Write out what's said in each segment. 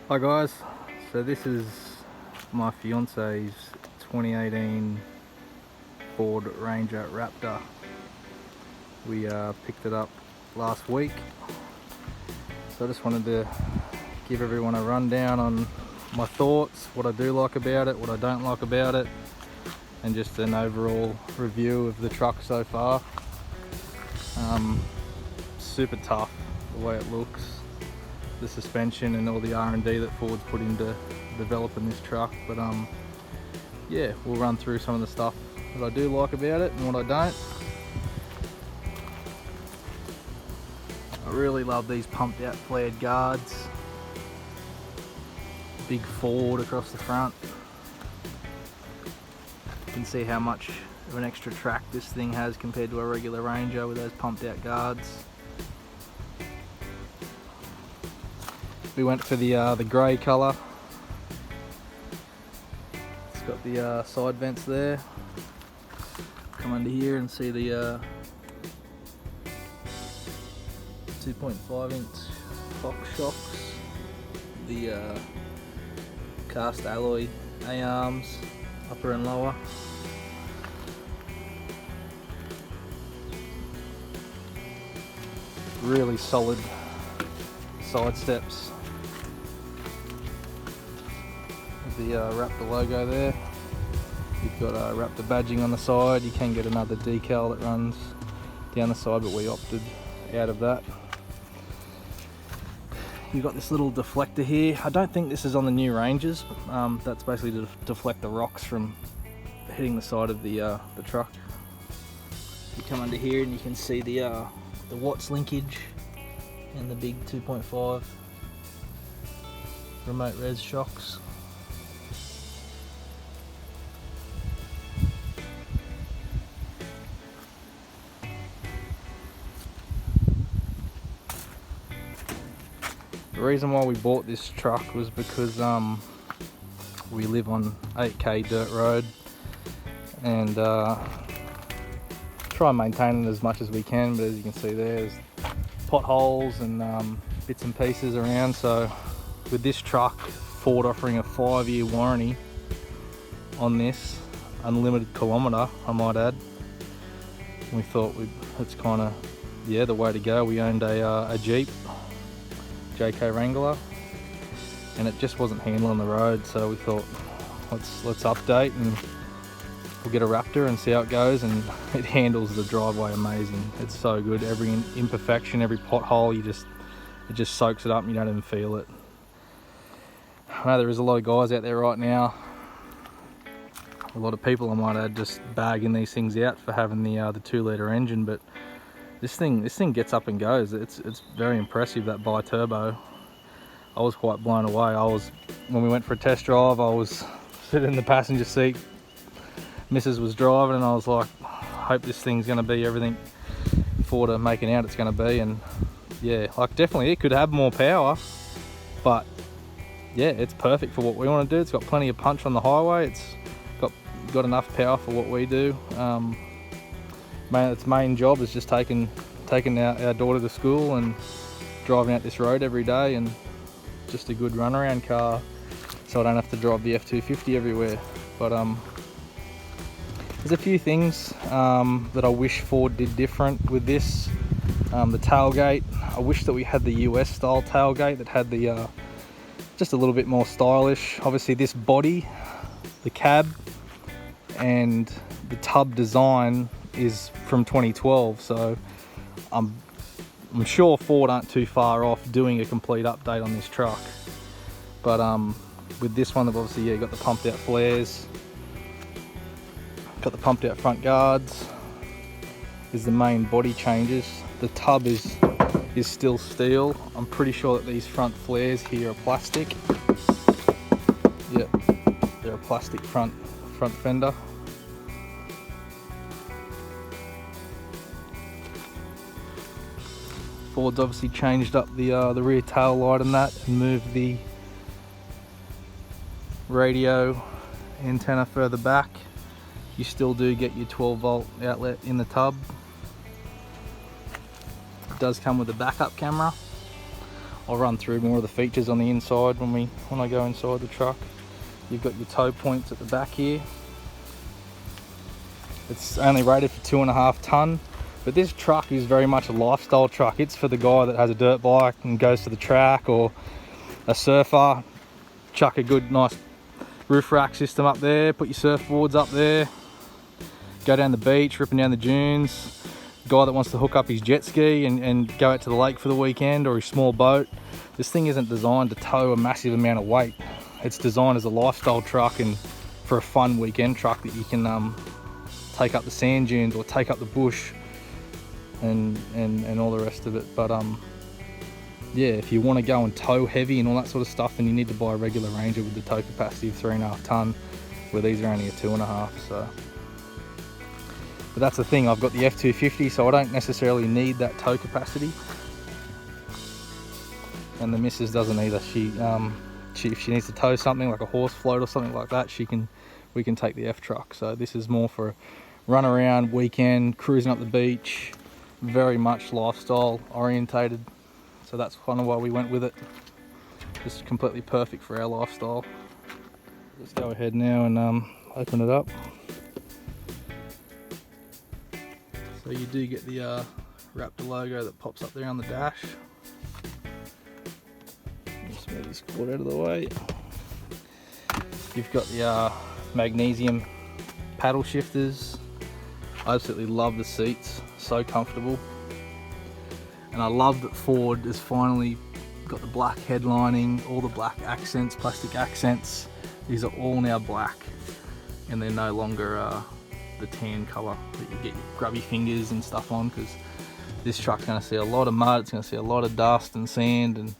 Hi guys, so this is my fiance's 2018 Ford Ranger Raptor. We picked it up last week, so I just wanted to give everyone a rundown on my thoughts, what I do like about it, what I don't like about it, and just an overall review of the truck so far. Super tough the way it looks, the suspension and all the R&D that Ford's put into developing this truck, but yeah, we'll run through some of the stuff that I do like about it and what I don't. I really love these pumped out flared guards, big Ford across the front. You can see how much of an extra track this thing has compared to a regular Ranger with those pumped out guards. We went for the grey colour. It's got the side vents there. Come under here and see the 2.5 inch Fox shocks, the cast alloy A-arms, upper and lower. Really solid side steps. The Raptor logo there. You've got Raptor badging on the side. You can get another decal that runs down the side, but we opted out of that. You've got this little deflector here. I don't think this is on the new Rangers. That's basically to deflect the rocks from hitting the side of the truck. You come under here and you can see the Watts linkage and the big 2.5 remote res shocks. The reason why we bought this truck was because we live on 8k dirt road and try and maintain it as much as we can, but as you can see there's potholes and bits and pieces around. So with this truck, Ford offering a 5-year warranty on this, unlimited kilometre I might add, we thought it's kind of the way to go. We owned a Jeep JK Wrangler and it just wasn't handling the road, so we thought let's update and we'll get a Raptor and see how it goes. And it handles the driveway amazing. It's so good. Every imperfection, every pothole, it just soaks it up and you don't even feel it. I know there is a lot of guys out there right now, a lot of people I might add, just bagging these things out for having the 2-litre engine, but this thing gets up and goes. It's very impressive, that bi-turbo. I was quite blown away. When we went for a test drive, I was sitting in the passenger seat, Mrs. was driving, and I was like, I hope this thing's going to be everything Ford are making out it's going to be. And yeah, like definitely it could have more power, but yeah, it's perfect for what we want to do. It's got plenty of punch on the highway. It's got enough power for what we do. Its main job is just taking our daughter to school and driving out this road every day, and just a good runaround car, so I don't have to drive the F250 everywhere. But there's a few things that I wish Ford did different with this. The tailgate, I wish that we had the US style tailgate that had the just a little bit more stylish. Obviously this body, the cab and the tub design is from 2012, so I'm sure Ford aren't too far off doing a complete update on this truck. But with this one, they've obviously got the pumped out flares, got the pumped out front guards, is the main body changes. The tub is still steel. I'm pretty sure that these front flares here are plastic. Yep, they're a plastic front fender. Ford's obviously changed up the rear tail light and that, and moved the radio antenna further back. You still do get your 12-volt outlet in the tub. It does come with a backup camera. I'll run through more of the features on the inside when I go inside the truck. You've got your tow points at the back here. It's only rated for 2.5 ton, but this truck is very much a lifestyle truck. It's for the guy that has a dirt bike and goes to the track, or a surfer. Chuck a good nice roof rack system up there, put your surfboards up there, go down the beach, ripping down the dunes. Guy that wants to hook up his jet ski and go out to the lake for the weekend, or his small boat. This thing isn't designed to tow a massive amount of weight. It's designed as a lifestyle truck and for a fun weekend truck that you can take up the sand dunes or take up the bush and all the rest of it. But yeah, if you want to go and tow heavy and all that sort of stuff, then you need to buy a regular Ranger with the tow capacity of 3.5 ton, where these are only a 2.5. So, but that's the thing, I've got the F250, so I don't necessarily need that tow capacity, and the missus doesn't either. If she needs to tow something like a horse float or something like that, we can take the F truck. So this is more for a run around weekend, cruising up the beach, very much lifestyle orientated. So that's kind of why we went with it. Just completely perfect for our lifestyle. Let's go ahead now and open it up. So you do get the Raptor logo that pops up there on the dash. Just move this cord out of the way. You've got the magnesium paddle shifters. I absolutely love the seats, so comfortable. And I love that Ford has finally got the black headlining, all the black accents, plastic accents. These are all now black, and they're no longer the tan colour that you get your grubby fingers and stuff on, because this truck's going to see a lot of mud, it's going to see a lot of dust and sand, and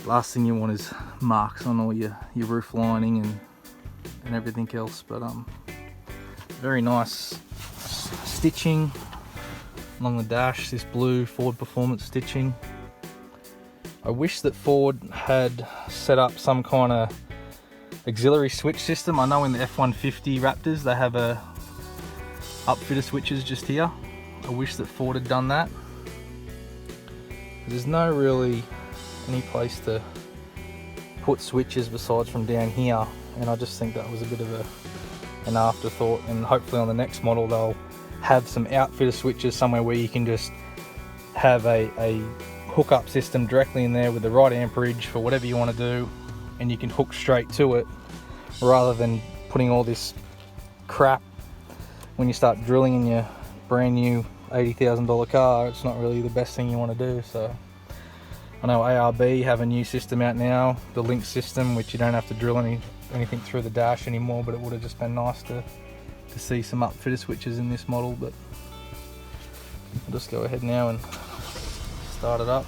last thing you want is marks on all your roof lining and everything else. But very nice stitching along the dash, this blue Ford Performance stitching. I wish that Ford had set up some kind of auxiliary switch system. I know in the F-150 Raptors they have a upfitter switches just here. I wish that Ford had done that. There's no really any place to put switches besides from down here, and I just think that was a bit of an afterthought, and hopefully on the next model they'll have some outfitter switches somewhere where you can just have a hookup system directly in there with the right amperage for whatever you want to do, and you can hook straight to it, rather than putting all this crap when you start drilling in your brand new $80,000 car. It's not really the best thing you want to do. So I know ARB have a new system out now, the Link system, which you don't have to drill anything through the dash anymore, but it would have just been nice to see some upfitter switches in this model. But I'll just go ahead now and start it up.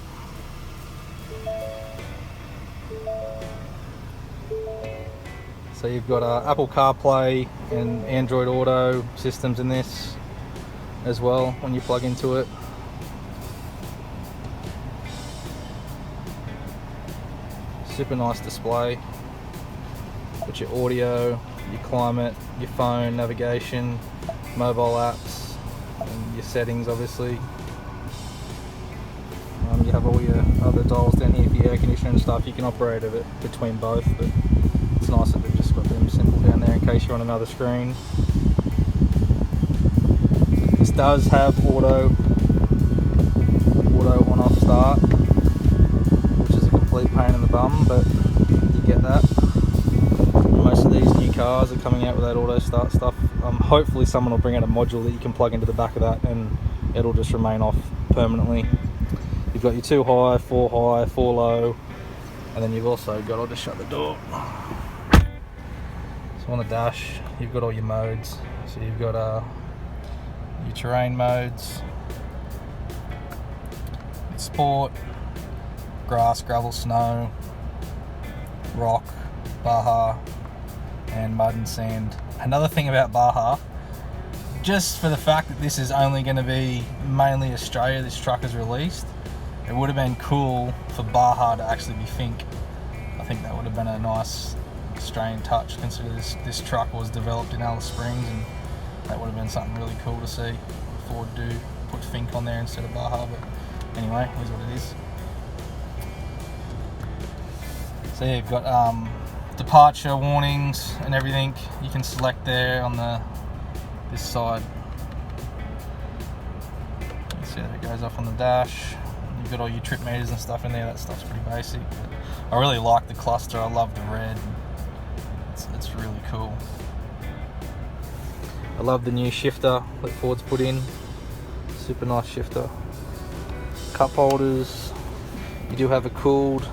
So you've got Apple CarPlay and Android Auto systems in this as well when you plug into it. Super nice display. Got your audio, your climate, your phone, navigation, mobile apps, and your settings obviously. You have all your other dials down here for your air conditioner and stuff. You can operate it between both, but it's nice that they've just got them simple down there in case you're on another screen. This does have auto on-off start, which is a complete pain in the bum, but you get that. Most of these new cars are coming out with that auto start stuff. Hopefully someone will bring out a module that you can plug into the back of that and it'll just remain off permanently. You've got your 2 high, 4 high, 4 low, and then you've also got, I'll just shut the door. So on the dash, you've got all your modes. So you've got your terrain modes, sport, grass, gravel, snow, rock, Baja, and mud and sand. Another thing about Baja, just for the fact that this is only going to be mainly Australia, this truck is released, it would have been cool for Baja to actually be Fink. I think that would have been a nice Australian touch, considering this truck was developed in Alice Springs, and that would have been something really cool to see. Ford do put Fink on there instead of Baja, but anyway, here's what it is. So yeah, you've got departure warnings and everything. You can select there on this side. You see that it goes off on the dash. You've got all your trip meters and stuff in there. That stuff's pretty basic. But I really like the cluster. I love the red. It's really cool. I love the new shifter that Ford's put in. Super nice shifter. Cup holders. You do have a cooled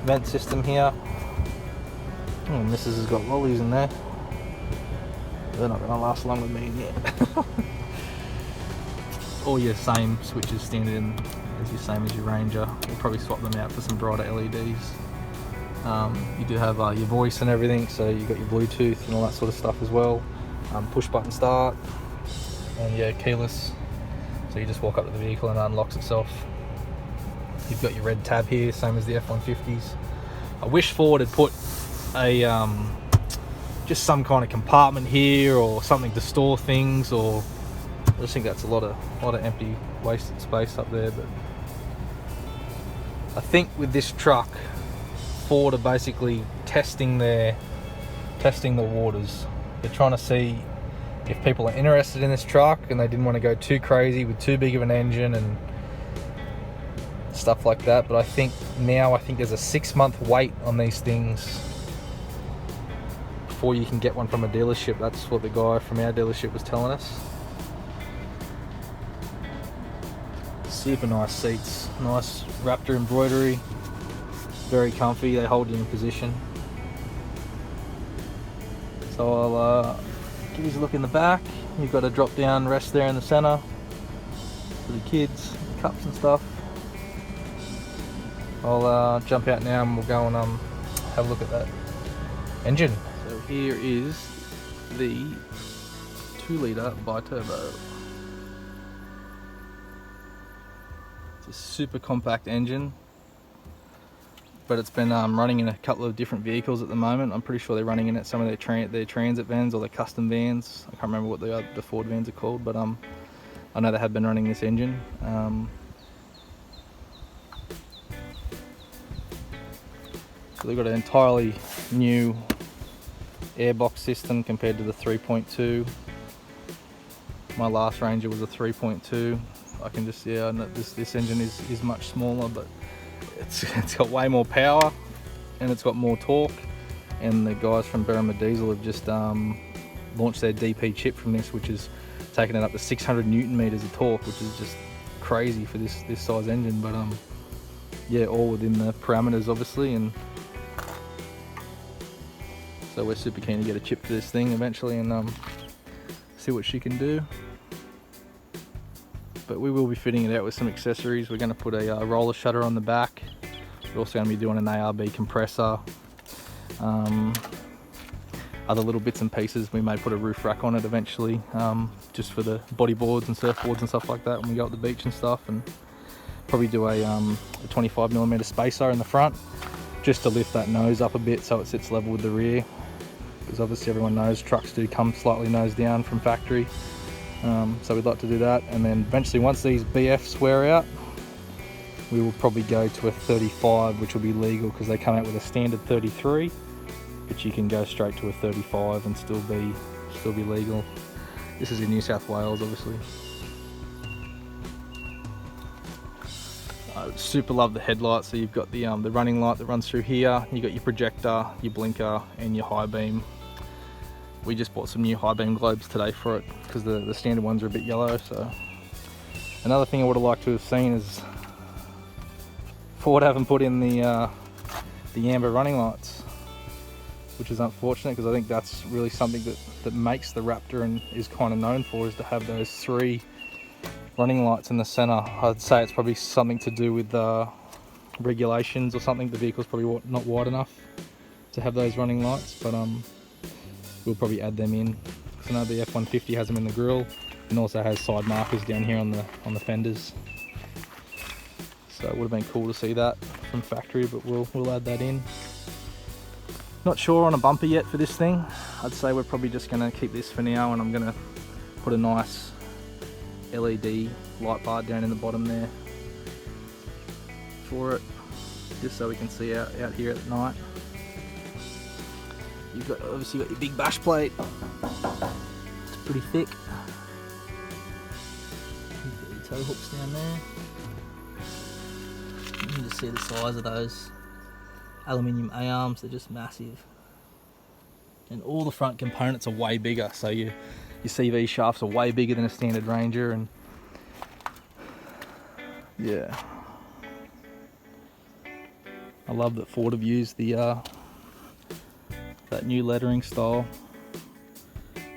vent system here. Oh, Mrs. has got lollies in there. They're not going to last long with me in here. All your same switches standard in as your same as your Ranger. We'll probably swap them out for some brighter LEDs. You do have your voice and everything, so you've got your Bluetooth and all that sort of stuff as well. Push button start, and yeah, keyless. So you just walk up to the vehicle and it unlocks itself. You've got your red tab here, same as the F-150s. I wish Ford had put a just some kind of compartment here or something to store things, or I just think that's a lot of empty wasted space up there. But I think with this truck, Ford are basically testing the waters. They're trying to see if people are interested in this truck, and they didn't want to go too crazy with too big of an engine and stuff like that. But I think there's a 6-month wait on these things before you can get one from a dealership. That's what the guy from our dealership was telling us. Super nice seats, nice Raptor embroidery, very comfy. They hold you in position. So I'll give you a look in the back. You've got a drop down rest there in the center for the kids, cups and stuff. I'll jump out now and we'll go and have a look at that engine. So here is the 2-litre bi-turbo. It's a super compact engine, but it's been running in a couple of different vehicles at the moment. I'm pretty sure they're running in it some of their transit vans or their custom vans. I can't remember what the Ford vans are called, but I know they have been running this engine. So they've got an entirely new airbox system compared to the 3.2. My last Ranger was a 3.2. I can just see this engine is much smaller, but it's got way more power and it's got more torque. And the guys from Berrima Diesel have just launched their DP chip from this, which is taking it up to 600 Newton meters of torque, which is just crazy for this size engine. But yeah, all within the parameters obviously, and so we're super keen to get a chip for this thing eventually and see what she can do. But we will be fitting it out with some accessories. We're going to put a roller shutter on the back. We're also going to be doing an ARB compressor. Other little bits and pieces. We may put a roof rack on it eventually, just for the bodyboards and surfboards and stuff like that when we go up the beach and stuff. And probably do a 25mm spacer in the front, just to lift that nose up a bit so it sits level with the rear. Because obviously everyone knows trucks do come slightly nose down from factory. So we'd like to do that, and then eventually once these BFs wear out, we will probably go to a 35, which will be legal because they come out with a standard 33, but you can go straight to a 35 and still be legal. This is in New South Wales, obviously. I super love the headlights. So you've got the running light that runs through here. You've got your projector, your blinker, and your high beam. We just bought some new high beam globes today for it because the standard ones are a bit yellow. So another thing I would have liked to have seen is Ford haven't put in the amber running lights, which is unfortunate because I think that's really something that makes the Raptor and is kind of known for, is to have those 3 running lights in the center. I'd say it's probably something to do with regulations or something. The vehicle's probably not wide enough to have those running lights, but we'll probably add them in. So I know the F-150 has them in the grille and also has side markers down here on the fenders. So it would have been cool to see that from factory, but we'll add that in. Not sure on a bumper yet for this thing. I'd say we're probably just going to keep this for now, and I'm going to put a nice LED light bar down in the bottom there for it. just so we can see out here at night. You've got obviously got your big bash plate. It's pretty thick. You've got your tow hooks down there. You can just see the size of those aluminium A-arms. They're just massive. And all the front components are way bigger. So your CV shafts are way bigger than a standard Ranger, and yeah. I love that Ford have used the that new lettering style.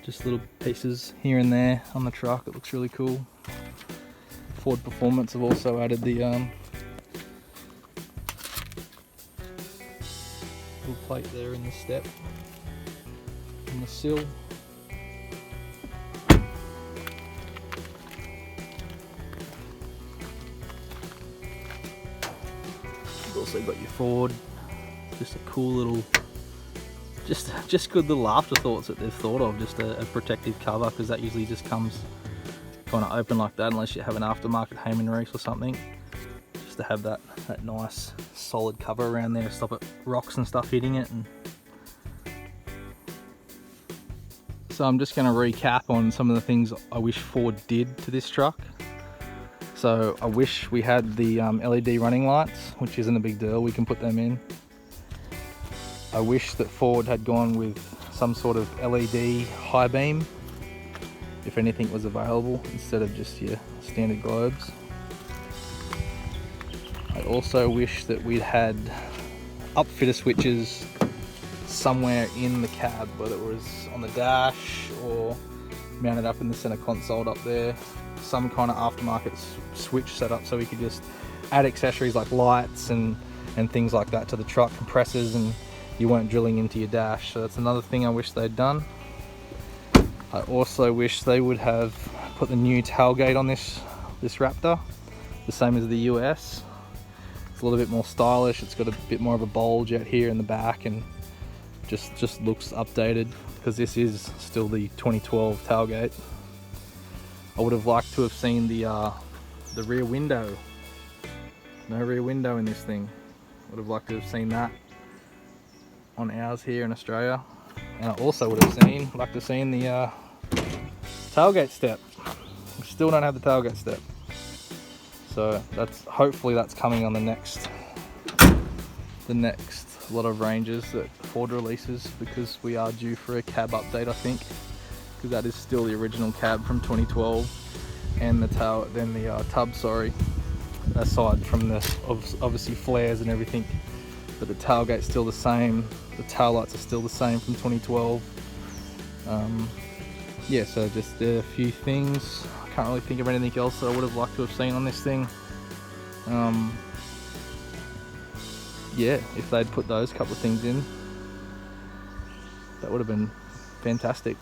Just little pieces here and there on the truck. It looks really cool. Ford Performance have also added the little plate there in the step, in the sill. You've also got your Ford. Just a cool little, just good little afterthoughts that they've thought of. Just a protective cover, because that usually just comes kind of open like that, unless you have an aftermarket Hayman Reese or something. Just to have that nice solid cover around there to stop it, rocks and stuff hitting it. And so I'm just going to recap on some of the things I wish Ford did to this truck. So I wish we had the LED running lights, which isn't a big deal, we can put them in. I wish that Ford had gone with some sort of LED high beam, if anything was available, instead of just your standard globes. I also wish that we'd had upfitter switches somewhere in the cab, whether it was on the dash or mounted up in the center console up there. Some kind of aftermarket switch setup so we could just add accessories like lights and things like that to the truck, compressors, and you weren't drilling into your dash. So that's another thing I wish they'd done. I also wish they would have put the new tailgate on this Raptor, the same as the US. It's a little bit more stylish. It's got a bit more of a bulge out here in the back, and just looks updated, because this is still the 2012 tailgate. I would have liked to have seen the rear window. No rear window in this thing. Would have liked to have seen that on ours here in Australia. And I also would have liked to have seen the tailgate step. We still don't have the tailgate step. So hopefully that's coming on the next lot of Rangers that Ford releases, because we are due for a cab update, I think. Because that is still the original cab from 2012, and the tub, sorry, aside from the obviously flares and everything, but the tailgate's still the same, the tail lights are still the same from 2012. Yeah, so just a few things. I can't really think of anything else that I would have liked to have seen on this thing. Yeah, if they'd put those couple of things in, that would have been fantastic.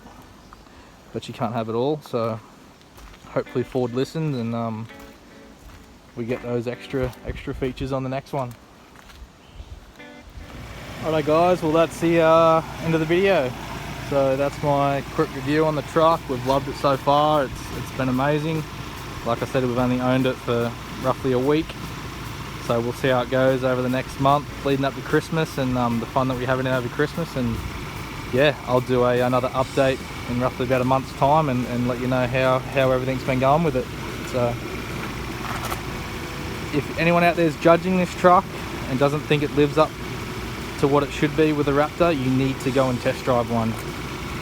But you can't have it all, so hopefully Ford listens and we get those extra features on the next one. Alright guys, well that's the end of the video. So that's my quick review on the truck. We've loved it so far. It's been amazing. Like I said, we've only owned it for roughly a week, so we'll see how it goes over the next month leading up to Christmas, and the fun that we have in it over Christmas. And yeah, I'll do another update in roughly about a month's time and let you know how everything's been going with it. So if anyone out there is judging this truck and doesn't think it lives up to what it should be with a Raptor, you need to go and test drive one.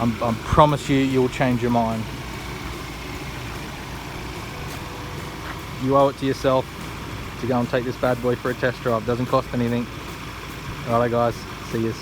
I promise you'll change your mind. You owe it to yourself to go and take this bad boy for a test drive. Doesn't cost anything. Alright guys, see yous.